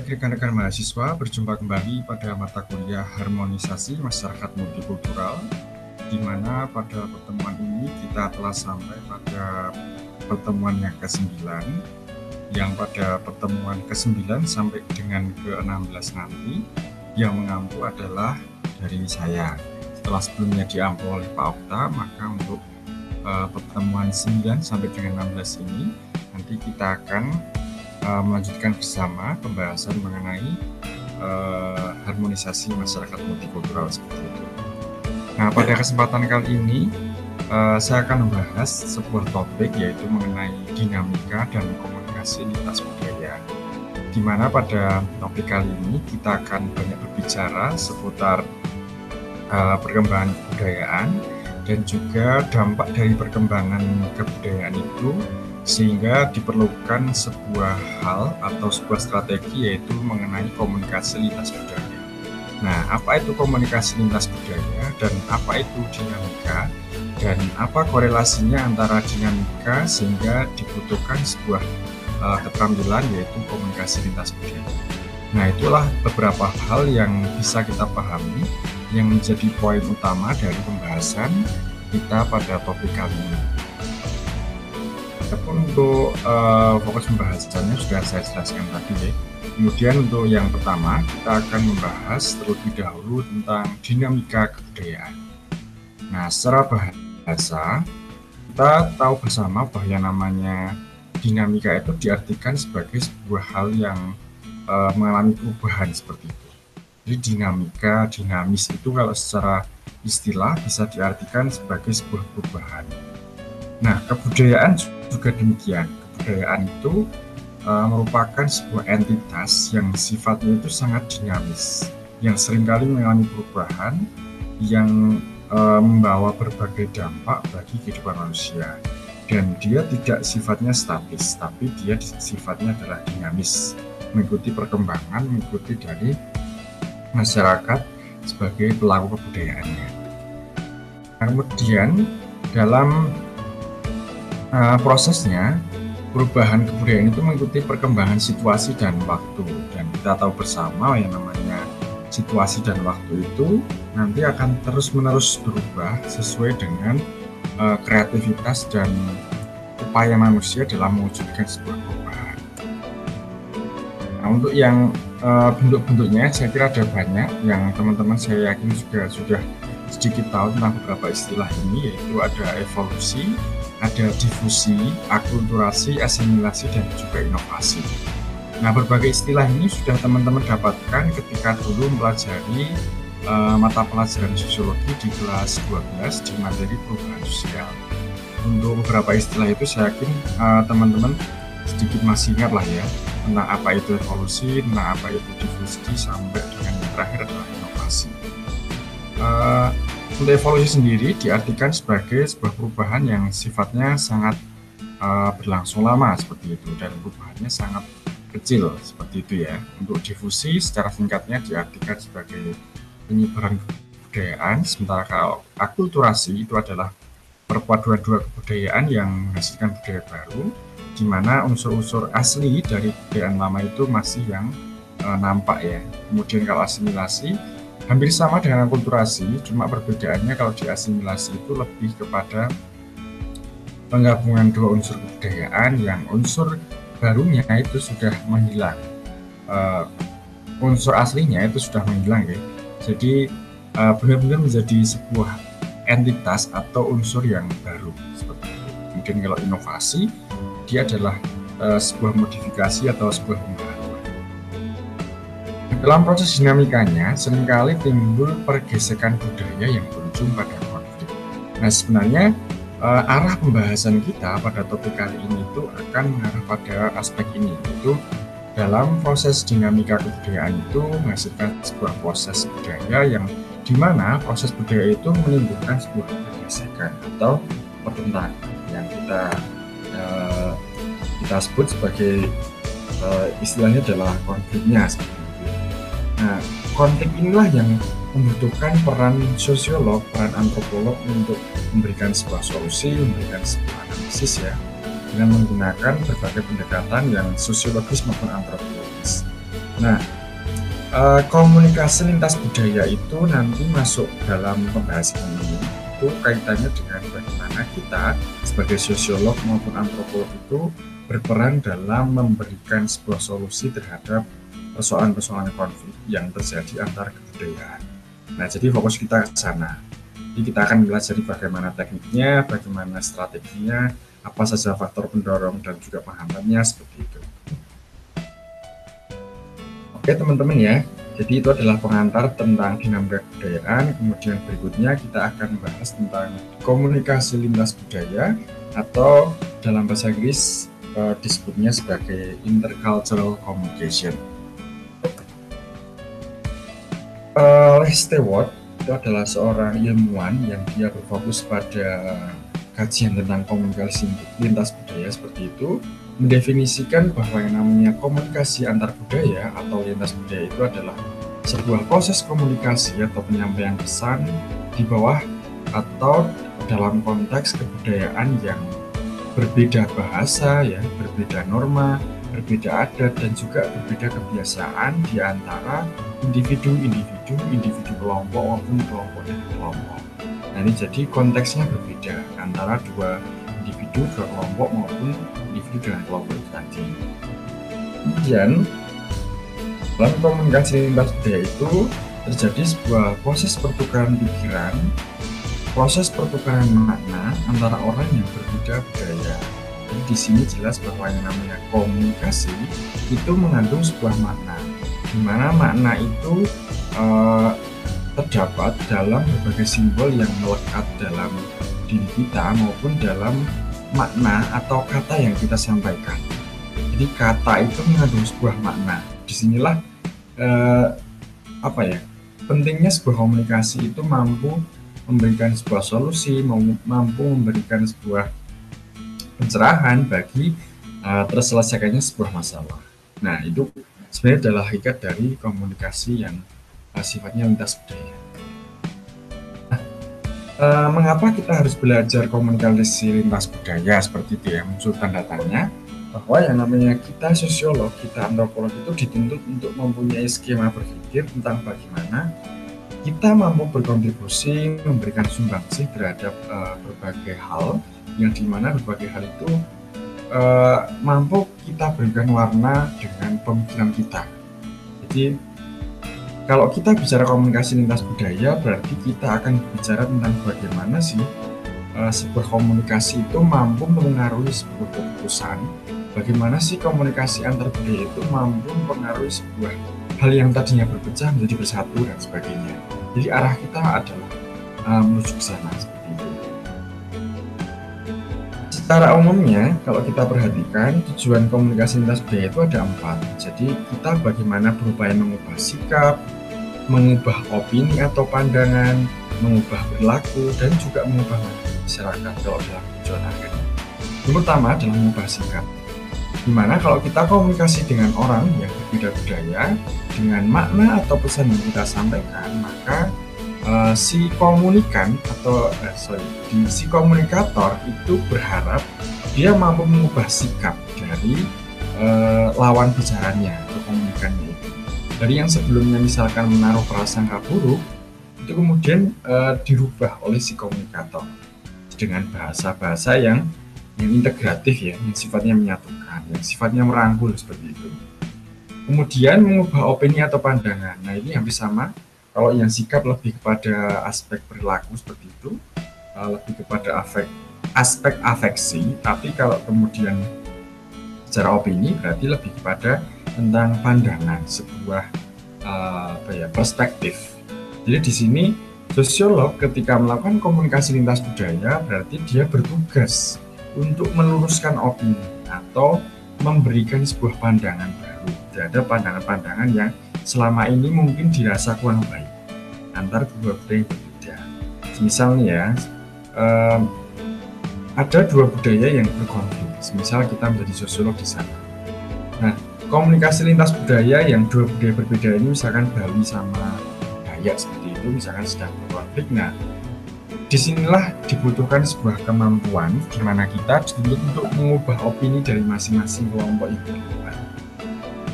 Baik rekan-rekan mahasiswa, berjumpa kembali pada mata kuliah Harmonisasi Masyarakat Multikultural, di mana pada pertemuan ini kita telah sampai pada pertemuan yang ke-9, yang pada pertemuan ke-9 sampai dengan ke-16 nanti, yang mengampu adalah dari saya. Setelah sebelumnya diampu oleh Pak Okta, maka untuk pertemuan 9 sampai dengan 16 ini, nanti kita akan melanjutkan bersama pembahasan mengenai harmonisasi masyarakat multikultural seperti itu. Nah, pada kesempatan kali ini saya akan membahas sebuah topik yaitu mengenai dinamika dan komunikasi lintas budaya. Di mana pada topik kali ini kita akan banyak berbicara seputar perkembangan kebudayaan dan juga dampak dari perkembangan kebudayaan itu, sehingga diperlukan sebuah hal atau sebuah strategi yaitu mengenai komunikasi lintas budaya. Nah, apa itu komunikasi lintas budaya dan apa itu dinamika dan apa korelasinya antara dinamika sehingga dibutuhkan sebuah keterampilan yaitu komunikasi lintas budaya. Nah, itulah beberapa hal yang bisa kita pahami yang menjadi poin utama dari pembahasan kita pada topik kali ini. Untuk fokus pembahasannya sudah saya jelaskan tadi ya. Kemudian untuk yang pertama kita akan membahas terlebih dahulu tentang dinamika kebudayaan. Nah, secara bahasa kita tahu bersama bahwa yang namanya dinamika itu diartikan sebagai sebuah hal yang mengalami perubahan seperti itu. Jadi dinamika, dinamis itu kalau secara istilah bisa diartikan sebagai sebuah perubahan. Nah, kebudayaan juga demikian. Kebudayaan itu merupakan sebuah entitas yang sifatnya itu sangat dinamis, yang seringkali mengalami perubahan, yang membawa berbagai dampak bagi kehidupan manusia. Dan dia tidak sifatnya statis, tapi dia sifatnya adalah dinamis, mengikuti perkembangan, mengikuti dari masyarakat sebagai pelaku kebudayaannya. Kemudian dalam prosesnya, perubahan kebudayaan itu mengikuti perkembangan situasi dan waktu, dan kita tahu bersama yang namanya situasi dan waktu itu nanti akan terus-menerus berubah sesuai dengan kreativitas dan upaya manusia dalam mewujudkan sebuah perubahan. Nah, untuk yang bentuk-bentuknya saya kira ada banyak yang teman-teman saya yakin juga sudah sedikit tahu tentang beberapa istilah ini, yaitu ada evolusi, ada difusi, akulturasi, asimilasi, dan juga inovasi. Nah, berbagai istilah ini sudah teman-teman dapatkan ketika dulu mempelajari mata pelajaran sosiologi di kelas 12 di materi perubahan sosial. Untuk beberapa istilah itu saya yakin teman-teman sedikit masih ingat lah ya, tentang apa itu evolusi, tentang apa itu difusi, sampai dengan yang terakhir adalah inovasi. Untuk evolusi sendiri diartikan sebagai sebuah perubahan yang sifatnya sangat berlangsung lama seperti itu, dan perubahannya sangat kecil seperti itu ya. Untuk difusi secara singkatnya diartikan sebagai penyebaran kebudayaan, sementara kalau akulturasi itu adalah perpaduan dua kebudayaan yang menghasilkan budaya baru, di mana unsur-unsur asli dari kebudayaan lama itu masih yang nampak ya. Kemudian kalau asimilasi hampir sama dengan akulturasi, cuma perbedaannya kalau di asimilasi itu lebih kepada penggabungan dua unsur kebudayaan yang unsur barunya itu sudah menghilang, unsur aslinya itu sudah menghilang ya. Jadi benar-benar menjadi sebuah entitas atau unsur yang baru seperti itu. Kemudian kalau inovasi, dia adalah sebuah modifikasi atau sebuah pembaharuan. Dalam proses dinamikanya, seringkali timbul pergesekan budaya yang berujung pada konflik. Nah, sebenarnya arah pembahasan kita pada topik kali ini itu akan mengarah pada aspek ini, yaitu dalam proses dinamika kebudayaan itu menghasilkan sebuah proses budaya yang dimana proses budaya itu menimbulkan sebuah pergesekan atau pertentangan yang kita sebut sebagai istilahnya adalah konfliknya seperti itu. Nah, konflik inilah yang membutuhkan peran sosiolog, peran antropolog untuk memberikan sebuah solusi, memberikan sebuah analisis dengan menggunakan berbagai pendekatan yang sosiologis maupun antropologis. Nah, komunikasi lintas budaya itu nanti masuk dalam pembahasan ini. Itu kaitannya dengan bagaimana kita sebagai sosiolog maupun antropolog itu berperan dalam memberikan sebuah solusi terhadap persoalan-persoalan konflik yang terjadi antar kebudayaan. Nah, jadi fokus kita ke sana. Jadi kita akan belajar bagaimana tekniknya, bagaimana strateginya, apa saja faktor pendorong dan juga penghambatnya seperti itu. Oke teman-teman ya, jadi itu adalah pengantar tentang dinamika kebudayaan. Kemudian berikutnya kita akan membahas tentang komunikasi lintas budaya atau dalam bahasa Inggris disebutnya sebagai intercultural communication. Stewart itu adalah seorang ilmuwan yang dia berfokus pada kajian tentang komunikasi lintas budaya seperti itu, mendefinisikan bahwa yang namanya komunikasi antar budaya atau lintas budaya itu adalah sebuah proses komunikasi atau penyampaian pesan di bawah atau dalam konteks kebudayaan yang berbeda bahasa, ya, berbeda norma, berbeda adat, dan juga berbeda kebiasaan di antara individu kelompok maupun kelompok dari kelompok. Nah, ini jadi konteksnya berbeda antara dua individu, dua kelompok maupun individu dengan kelompok tadi. Kemudian dalam komunikasi lintas budaya itu terjadi sebuah proses pertukaran pikiran, proses pertukaran makna antara orang yang berbeda budaya. Jadi di sini jelas bahwa yang namanya komunikasi itu mengandung sebuah makna, di mana makna itu terdapat dalam berbagai simbol yang melekat dalam diri kita maupun dalam makna atau kata yang kita sampaikan. Jadi kata itu mengandung sebuah makna. Disinilah pentingnya sebuah komunikasi itu mampu memberikan sebuah solusi, mampu memberikan sebuah pencerahan bagi terselesaikannya sebuah masalah. Nah, itu sebenarnya adalah hakikat dari komunikasi yang sifatnya lintas budaya. Nah, mengapa kita harus belajar komunikasi lintas budaya seperti itu ya, muncul tanda tanya bahwa yang namanya kita sosiolog, kita antropolog itu dituntut untuk mempunyai skema berpikir tentang bagaimana kita mampu berkontribusi, memberikan sumbangsih terhadap berbagai hal, yang dimana berbagai hal itu mampu kita berikan warna dengan pemikiran kita. Jadi kalau kita bicara komunikasi lintas budaya, berarti kita akan bicara tentang bagaimana sih sebuah komunikasi itu mampu mempengaruhi sebuah keputusan, bagaimana sih komunikasi antar budaya itu mampu mempengaruhi sebuah hal yang tadinya berpecah menjadi bersatu dan sebagainya. Jadi arah kita adalah menuju ke sana seperti itu. Secara umumnya, kalau kita perhatikan, tujuan komunikasi lintas budaya itu ada 4. Jadi kita bagaimana berupaya mengubah sikap, mengubah opini atau pandangan, mengubah perilaku, dan juga mengubah masyarakat kalau dalam tujuan akhirnya. Yang pertama adalah mengubah sikap. Dimana kalau kita komunikasi dengan orang yang berbeda budaya, dengan makna atau pesan yang kita sampaikan, maka si komunikator itu berharap dia mampu mengubah sikap dari lawan bicaranya atau komunikannya itu. Dari yang sebelumnya misalkan menaruh prasangka buruk, itu kemudian dirubah oleh si komunikator dengan bahasa-bahasa yang integratif ya, yang sifatnya menyatukan, yang sifatnya merangkul seperti itu. Kemudian mengubah opini atau pandangan. Nah, ini hampir sama. Kalau yang sikap lebih kepada aspek perilaku seperti itu, lebih kepada aspek afeksi. Tapi kalau kemudian secara opini berarti lebih kepada tentang pandangan, sebuah perspektif. Jadi di sini sosiolog ketika melakukan komunikasi lintas budaya berarti dia bertugas untuk meluruskan opini atau memberikan sebuah pandangan baru terhadap pandangan-pandangan yang selama ini mungkin dirasa kurang baik antar dua budaya yang berbeda. Misalnya ya, ada dua budaya yang berkonflik. Misal kita menjadi sosiolog di sana. Nah, komunikasi lintas budaya yang dua budaya berbeda ini, misalkan Bali sama Dayak seperti itu, misalkan sedang berkonflik. Nah, disinilah dibutuhkan sebuah kemampuan di mana kita dituntut untuk mengubah opini dari masing-masing kelompok itu.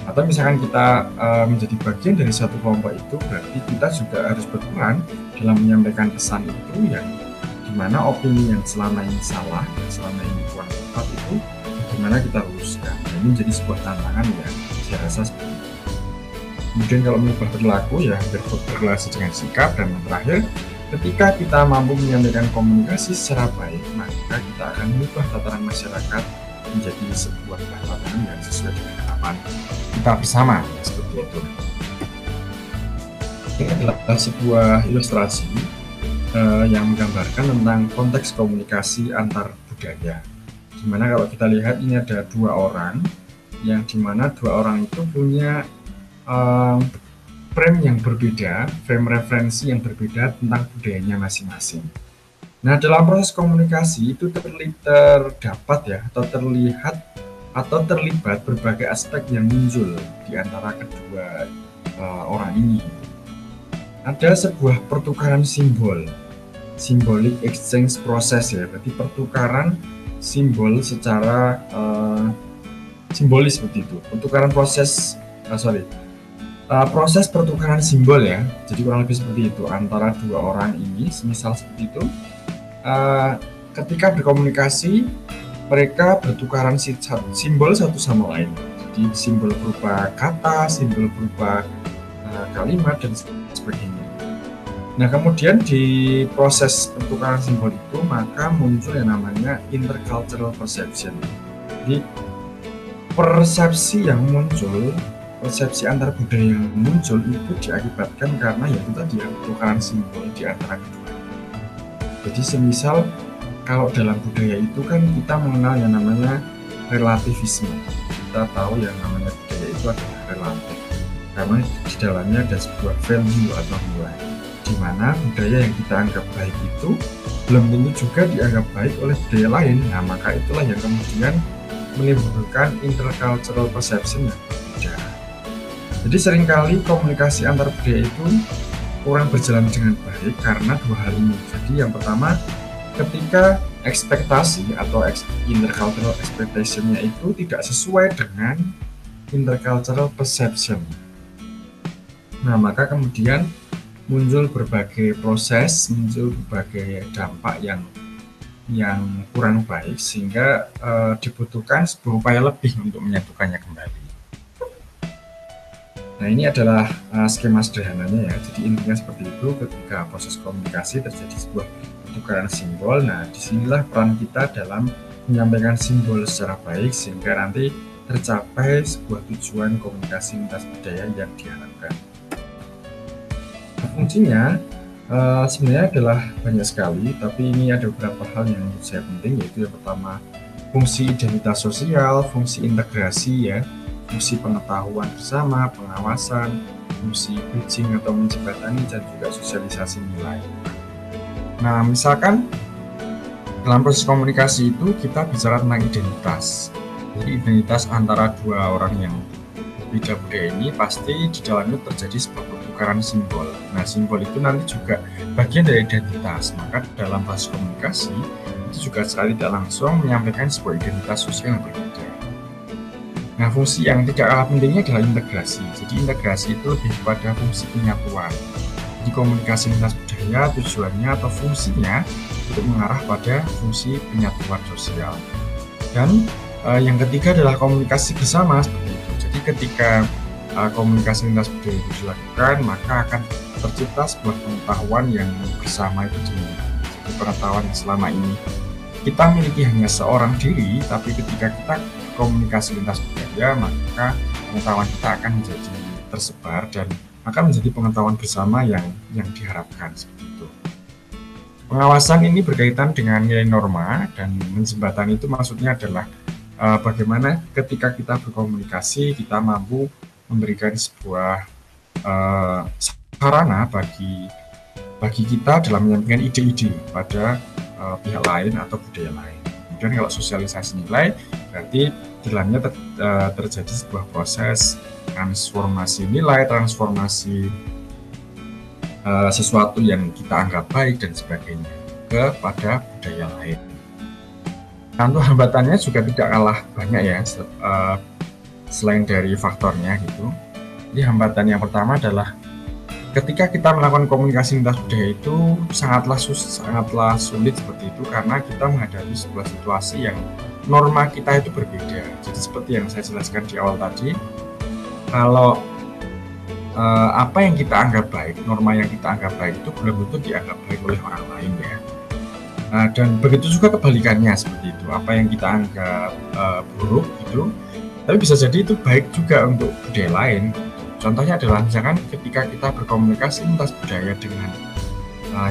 Atau misalkan kita menjadi bagian dari satu kelompok itu, berarti kita juga harus berperan dalam menyampaikan pesan itu, yang dimana opini yang selama ini salah, yang selama ini kurang tepat itu bagaimana kita luruskan. Nah, ini menjadi sebuah tantangan yang saya rasa seperti itu. Kemudian kalau mengubah perilaku ya berrelasi dengan sikap, dan yang terakhir ketika kita mampu menyampaikan komunikasi secara baik, maka kita akan mengubah tataran masyarakat menjadi sebuah tatanan yang sesuai dengan harapan kita bersama, ya, seperti itu. Ini adalah sebuah ilustrasi yang menggambarkan tentang konteks komunikasi antar budaya. Dimana kalau kita lihat ini ada dua orang, yang dimana dua orang itu punya frame yang berbeda, frame referensi yang berbeda tentang budayanya masing-masing. Nah, dalam proses komunikasi itu terdapat ya, atau terlihat atau terlibat berbagai aspek yang muncul di antara kedua orang ini. Ada sebuah pertukaran simbol, symbolic exchange proses ya, berarti pertukaran simbol secara simbolis seperti itu. Pertukaran proses pertukaran simbol ya, jadi kurang lebih seperti itu antara dua orang ini, semisal seperti itu. Ketika berkomunikasi, mereka bertukaran simbol satu sama lain. Jadi simbol berupa kata, simbol berupa kalimat, dan sebagainya. Nah, kemudian di proses pertukaran simbol itu, maka muncul yang namanya intercultural perception. Jadi persepsi yang muncul, persepsi antar budaya yang muncul itu diakibatkan karena ya itu tadi pertukaran simbol di antara kedua. Jadi semisal kalau dalam budaya itu kan kita mengenal yang namanya relativisme. Kita tahu yang namanya budaya itu adalah relatif, karena di dalamnya ada sebuah value atau nilai, di mana budaya yang kita anggap baik itu belum tentu juga dianggap baik oleh budaya lain. Nah, maka itulah yang kemudian menimbulkan intercultural perception yang berbeda. Jadi seringkali komunikasi antar budaya itu kurang berjalan dengan baik karena dua hal ini. Jadi yang pertama, ketika ekspektasi atau intercultural expectation-nya itu tidak sesuai dengan intercultural perception. Nah, maka kemudian muncul berbagai proses, muncul berbagai dampak yang kurang baik, sehingga dibutuhkan sebuah upaya lebih untuk menyatukannya kembali. Nah, ini adalah skema sederhananya ya. Jadi intinya seperti itu, ketika proses komunikasi terjadi sebuah pertukaran simbol. Nah, disinilah peran kita dalam menyampaikan simbol secara baik sehingga nanti tercapai sebuah tujuan komunikasi lintas budaya yang diharapkan. Nah, fungsinya sebenarnya adalah banyak sekali, tapi ini ada beberapa hal yang menurut saya penting, yaitu yang pertama fungsi identitas sosial, fungsi integrasi ya, fungsi pengetahuan bersama, pengawasan, fungsi bridging atau menjembatani, dan juga sosialisasi nilai. Nah, misalkan dalam proses komunikasi itu kita bicara tentang identitas. Jadi identitas antara dua orang yang berbeda budaya ini pasti di dalamnya terjadi sebuah pertukaran simbol. Nah, simbol itu nanti juga bagian dari identitas. Maka dalam proses komunikasi itu juga secara tidak langsung menyampaikan sebuah identitas sosial yang berbeda. Nah, fungsi yang tidak kalah pentingnya adalah integrasi. Jadi integrasi itu lebih pada fungsi penyatuan. Jadi komunikasi lintas budaya tujuannya atau fungsinya untuk mengarah pada fungsi penyatuan sosial. Dan yang ketiga adalah komunikasi bersama seperti itu. Jadi ketika komunikasi lintas budaya itu dilakukan, maka akan tercipta sebuah pengetahuan yang bersama itu jadi pengetahuan yang selama ini kita miliki hanya seorang diri, tapi ketika kita komunikasi lintas budaya, maka pengetahuan kita akan menjadi tersebar dan akan menjadi pengetahuan bersama yang diharapkan seperti itu. Pengawasan ini berkaitan dengan nilai norma, dan menjembatani itu maksudnya adalah bagaimana ketika kita berkomunikasi kita mampu memberikan sebuah sarana bagi kita dalam menyampaikan ide-ide pada pihak lain atau budaya lain. Kemudian kalau sosialisasi nilai, berarti di dalamnya terjadi sebuah proses transformasi nilai, transformasi sesuatu yang kita anggap baik dan sebagainya kepada budaya lain. Nah, untuk hambatannya juga tidak kalah banyak ya. selain dari faktornya gitu. Jadi hambatan yang pertama adalah ketika kita melakukan komunikasi lintas budaya itu sangatlah sulit seperti itu, karena kita menghadapi sebuah situasi yang norma kita itu berbeda. Jadi seperti yang saya jelaskan di awal tadi, kalau apa yang kita anggap baik, norma yang kita anggap baik itu belum tentu dianggap baik oleh orang lain ya. Dan begitu juga kebalikannya seperti itu. Apa yang kita anggap buruk itu, tapi bisa jadi itu baik juga untuk budaya lain. Contohnya adalah misalkan ketika kita berkomunikasi lintas budaya dengan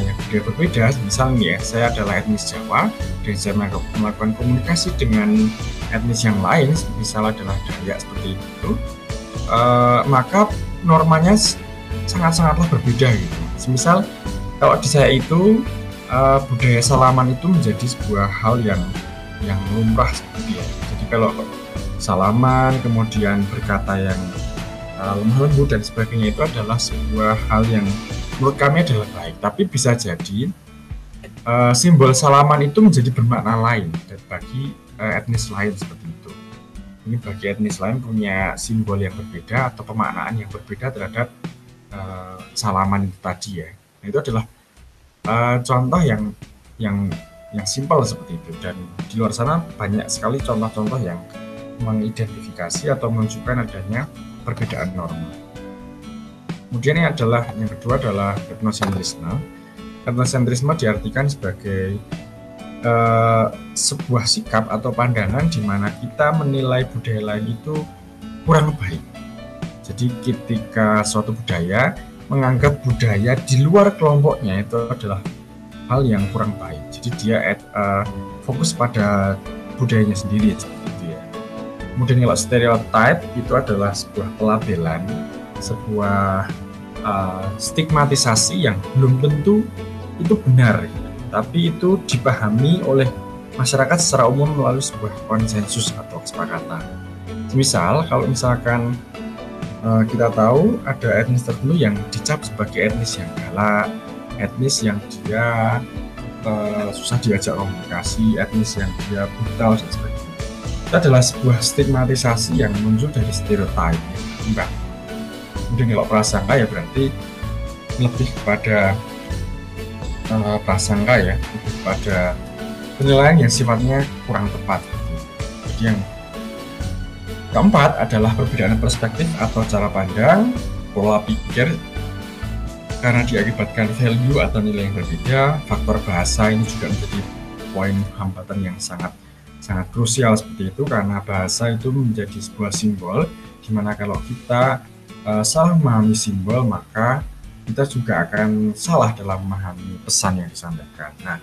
yang budaya berbeda, misalnya ya, saya adalah etnis Jawa dan saya melakukan komunikasi dengan etnis yang lain, misal adalah Dayak seperti itu, maka normanya sangatlah berbeda gitu. Misal kalau di saya itu budaya salaman itu menjadi sebuah hal yang lumrah seperti ya. Jadi kalau salaman kemudian berkata yang lemah lembut dan sebagainya itu adalah sebuah hal yang menurut kami adalah baik. Tapi bisa jadi simbol salaman itu menjadi bermakna lain dan bagi etnis lain seperti itu. Ini bagi etnis lain punya simbol yang berbeda atau pemaknaan yang berbeda terhadap salaman itu tadi ya. Nah, itu adalah contoh yang simpel seperti itu, dan di luar sana banyak sekali contoh-contoh yang mengidentifikasi atau menunjukkan adanya perbedaan norma. Kemudian yang kedua adalah etnosentrisme. Etnosentrisme diartikan sebagai sebuah sikap atau pandangan di mana kita menilai budaya lain itu kurang baik. Jadi ketika suatu budaya menganggap budaya di luar kelompoknya itu adalah hal yang kurang baik. Jadi dia fokus pada budayanya sendiri seperti itu ya. Kemudian kalau stereotype itu adalah sebuah pelabelan, sebuah stigmatisasi yang belum tentu itu benar, tapi itu dipahami oleh masyarakat secara umum melalui sebuah konsensus atau kesepakatan. Misal kalau misalkan kita tahu ada etnis tertentu yang dicap sebagai etnis yang galak, etnis yang dia susah diajak komunikasi, etnis yang dia brutal dan sebagainya. Itu adalah sebuah stigmatisasi yang muncul dari stereotip. Kemudian kalau prasangka ya berarti lebih kepada prasangka ya, lebih kepada penilaian yang sifatnya kurang tepat. Jadi yang keempat adalah perbedaan perspektif atau cara pandang, pola pikir karena diakibatkan value atau nilai yang berbeda. Faktor bahasa ini juga menjadi poin hambatan yang sangat krusial seperti itu, karena bahasa itu menjadi sebuah simbol di mana kalau kita salah memahami simbol maka kita juga akan salah dalam memahami pesan yang disampaikan. Nah,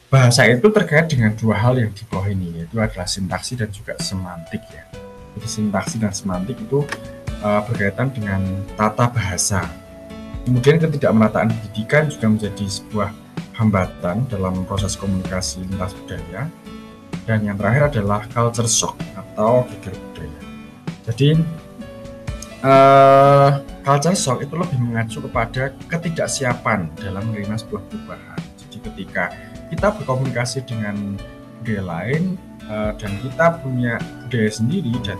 bahasa itu terkait dengan dua hal yang di bawah ini, yaitu adalah sintaksi dan juga semantik ya. Jadi sintaksi dan semantik itu berkaitan dengan tata bahasa. Kemudian ketidakmerataan pendidikan juga menjadi sebuah hambatan dalam proses komunikasi lintas budaya. Dan yang terakhir adalah culture shock atau geger budaya. Jadi culture shock itu lebih mengacu kepada ketidaksiapan dalam menerima sebuah perubahan. Jadi ketika kita berkomunikasi dengan budaya lain dan kita punya budaya sendiri dan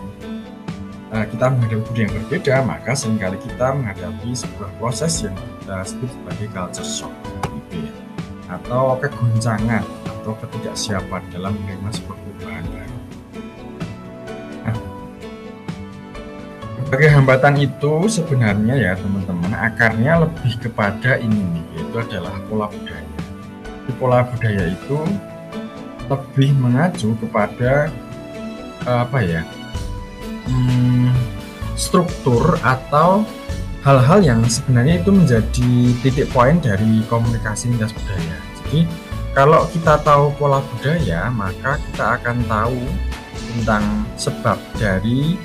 kita menghadapi budaya yang berbeda, maka seringkali kita menghadapi sebuah proses yang kita sebut sebagai culture shock gitu ya, atau kegoncangan atau ketidaksiapan dalam menerima sebuah perubahan baru. Sebagai hambatan itu sebenarnya ya teman-teman, akarnya lebih kepada ini nih, yaitu adalah pola budaya. Di pola budaya itu lebih mengacu kepada struktur atau hal-hal yang sebenarnya itu menjadi titik poin dari komunikasi lintas budaya. Jadi kalau kita tahu pola budaya, maka kita akan tahu tentang sebab dari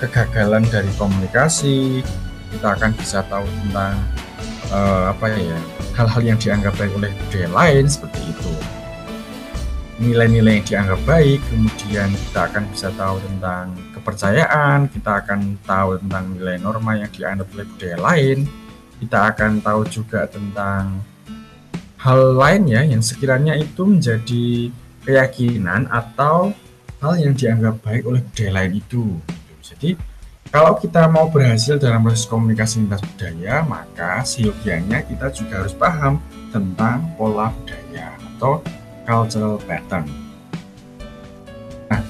kegagalan dari komunikasi. Kita akan bisa tahu tentang hal-hal yang dianggap baik oleh budaya lain seperti itu, nilai-nilai yang dianggap baik. Kemudian kita akan bisa tahu tentang kepercayaan, kita akan tahu tentang nilai norma yang dianggap oleh budaya lain, kita akan tahu juga tentang hal lainnya yang sekiranya itu menjadi keyakinan atau hal yang dianggap baik oleh budaya lain itu. Jadi kalau kita mau berhasil dalam proses komunikasi lintas budaya, maka seyogianya kita juga harus paham tentang pola budaya atau cultural pattern. Nah,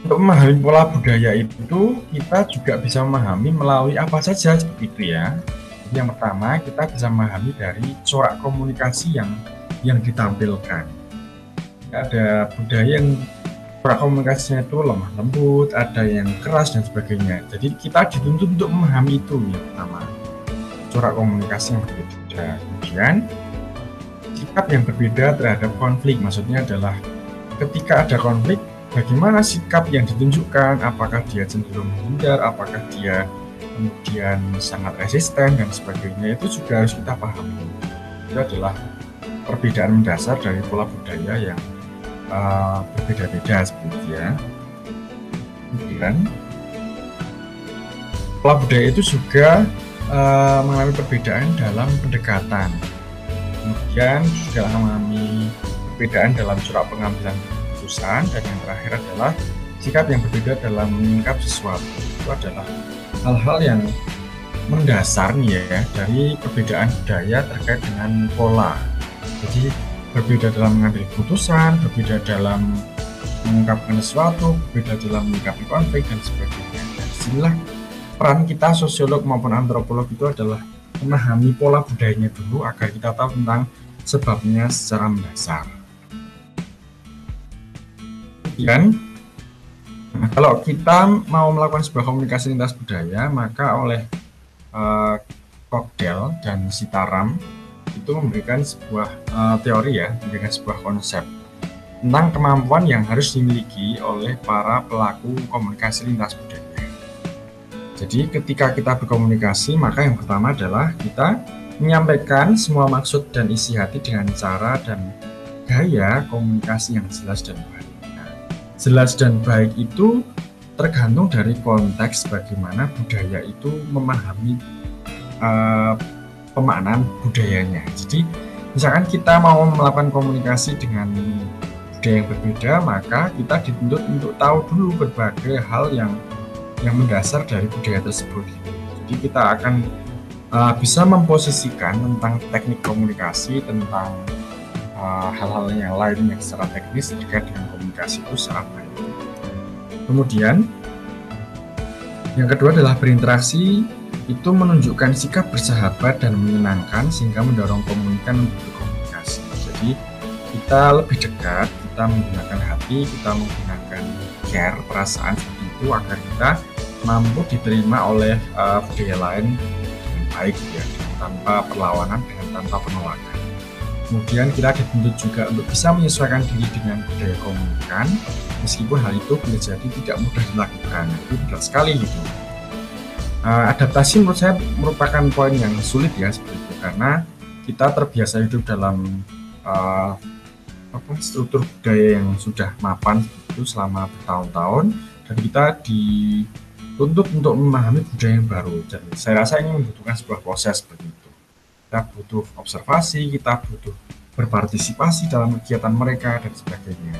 untuk memahami pola budaya itu, kita juga bisa memahami melalui apa saja seperti itu ya. Yang pertama, kita bisa memahami dari corak komunikasi yang ditampilkan. Ada budaya yang corak komunikasinya itu lemah lembut, ada yang keras dan sebagainya. Jadi kita dituntut untuk memahami itu yang pertama, corak komunikasi yang berbeda. Kemudian sikap yang berbeda terhadap konflik, maksudnya adalah ketika ada konflik, bagaimana sikap yang ditunjukkan, apakah dia cenderung menghindar, apakah dia kemudian sangat resisten dan sebagainya, itu juga harus kita pahami. Itu adalah perbedaan mendasar dari pola budaya yang berbeda-beda seperti itu ya. Kemudian pola budaya itu juga mengalami perbedaan dalam pendekatan. Kemudian juga mengalami perbedaan dalam cara pengambilan keputusan, dan yang terakhir adalah sikap yang berbeda dalam menyingkap sesuatu. Itu adalah hal-hal yang mendasar nih ya dari perbedaan budaya terkait dengan pola. Jadi berbeda dalam mengambil keputusan, berbeda dalam mengungkapkan sesuatu, berbeda dalam menyikapi konflik dan sebagainya. Dan disinilah peran kita sosiolog maupun antropolog itu adalah memahami pola budayanya dulu agar kita tahu tentang sebabnya secara mendasar. Kemudian, kalau kita mau melakukan sebuah komunikasi lintas budaya, maka oleh Cogdell dan Sitaram itu memberikan sebuah teori ya, memberikan sebuah konsep tentang kemampuan yang harus dimiliki oleh para pelaku komunikasi lintas budaya. Jadi ketika kita berkomunikasi, maka yang pertama adalah kita menyampaikan semua maksud dan isi hati dengan cara dan gaya komunikasi yang jelas dan baik. Nah, jelas dan baik itu tergantung dari konteks bagaimana budaya itu memahami pemaknaan budayanya. Jadi misalkan kita mau melakukan komunikasi dengan budaya yang berbeda, maka kita dituntut untuk tahu dulu berbagai hal yang mendasar dari budaya tersebut. Jadi kita akan bisa memposisikan tentang teknik komunikasi, tentang hal-hal yang lain yang secara teknis terkait dengan komunikasi itu secara baik. Kemudian yang kedua adalah berinteraksi, itu menunjukkan sikap bersahabat dan menyenangkan sehingga mendorong komunikan untuk berkomunikasi. Jadi kita lebih dekat, kita menggunakan hati, kita menggunakan care, perasaan seperti itu agar kita mampu diterima oleh budaya lain dengan baik ya, tanpa perlawanan dan tanpa penolakan. Kemudian kita dituntut juga untuk bisa menyesuaikan diri dengan budaya komunikan, meskipun hal itu bisa jadi tidak mudah dilakukan. Itu berat sekali gitu. Adaptasi menurut saya merupakan poin yang sulit ya seperti itu, karena kita terbiasa hidup dalam struktur budaya yang sudah mapan itu selama bertahun-tahun, dan kita dituntut untuk memahami budaya yang baru. Dan saya rasa ini membutuhkan sebuah proses seperti itu. Kita butuh observasi, kita butuh berpartisipasi dalam kegiatan mereka dan sebagainya.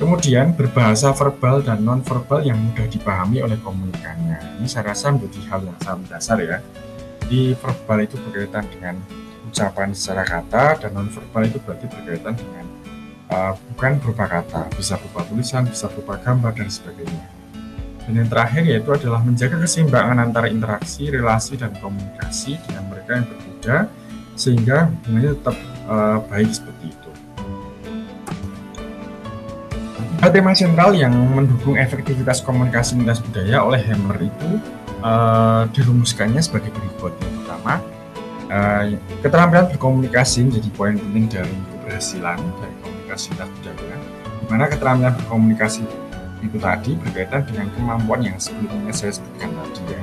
Kemudian berbahasa verbal dan non-verbal yang mudah dipahami oleh komunikannya. Ini saya rasa menjadi hal yang sangat dasar ya. Di verbal itu berkaitan dengan ucapan secara kata, dan non-verbal itu berarti berkaitan dengan bukan berupa kata, bisa berupa tulisan, bisa berupa gambar dan sebagainya. Dan yang terakhir yaitu adalah menjaga keseimbangan antara interaksi, relasi, dan komunikasi dengan mereka yang berbeda sehingga hubungannya tetap baik seperti itu. Tema sentral yang mendukung efektivitas komunikasi lintas budaya oleh Hammer itu dirumuskannya sebagai berikut. Yang pertama, keterampilan berkomunikasi menjadi poin penting dari keberhasilan dari komunikasi lintas budaya, di mana keterampilan berkomunikasi itu tadi berkaitan dengan kemampuan yang sebelumnya saya sebutkan tadi ya.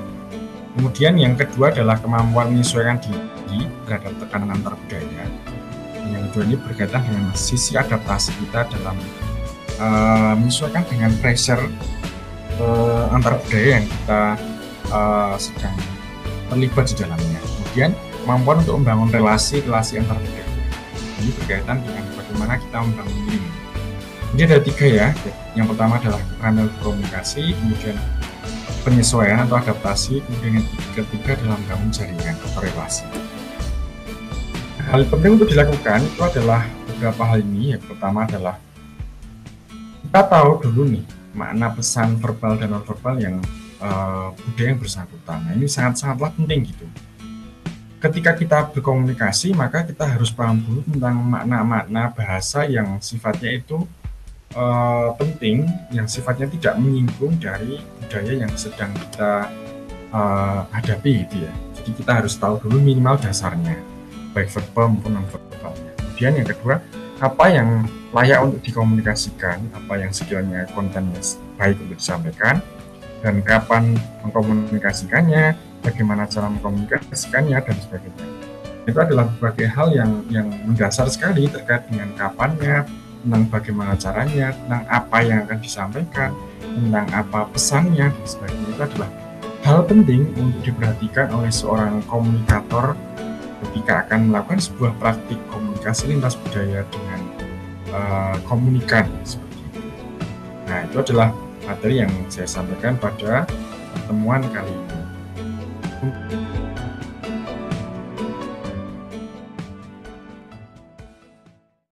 Kemudian yang kedua adalah kemampuan menyesuaikan diri terhadap tekanan antar budaya. Yang kedua ini berkaitan dengan sisi adaptasi kita dalam menyesuaikan dengan pressure antar budaya yang kita sedang terlibat di dalamnya. Kemudian kemampuan untuk membangun relasi antar budaya. Ini berkaitan dengan bagaimana kita membangun link Jadi ada tiga ya. Yang pertama adalah keterampilan berkomunikasi, kemudian penyesuaian atau adaptasi, kemudian yang ketiga adalah membangun jaringan atau relasi. Hal penting untuk dilakukan itu adalah beberapa hal ini. Yang pertama adalah kita tahu dulu nih makna pesan verbal dan non-verbal yang budaya yang bersangkutan. Nah, ini sangat-sangatlah penting gitu. Ketika kita berkomunikasi, maka kita harus paham dulu tentang makna-makna bahasa yang sifatnya itu penting, yang sifatnya tidak menyinggung dari budaya yang sedang kita hadapi gitu ya. Jadi kita harus tahu dulu minimal dasarnya, baik verbal maupun non-verbalnya. Kemudian yang kedua, apa yang layak untuk dikomunikasikan, apa yang sekiranya kontennya baik untuk disampaikan, dan kapan mengkomunikasikannya, bagaimana cara mengkomunikasikannya, dan sebagainya. Itu adalah berbagai hal yang mendasar sekali terkait dengan kapannya, tentang bagaimana caranya, tentang apa yang akan disampaikan, tentang apa pesannya, dan sebagainya. Itu adalah hal penting untuk diperhatikan oleh seorang komunikator ketika akan melakukan sebuah praktik komunikasi lintas budaya dengan komunikan seperti itu. Nah, itu adalah materi yang saya sampaikan pada pertemuan kali ini.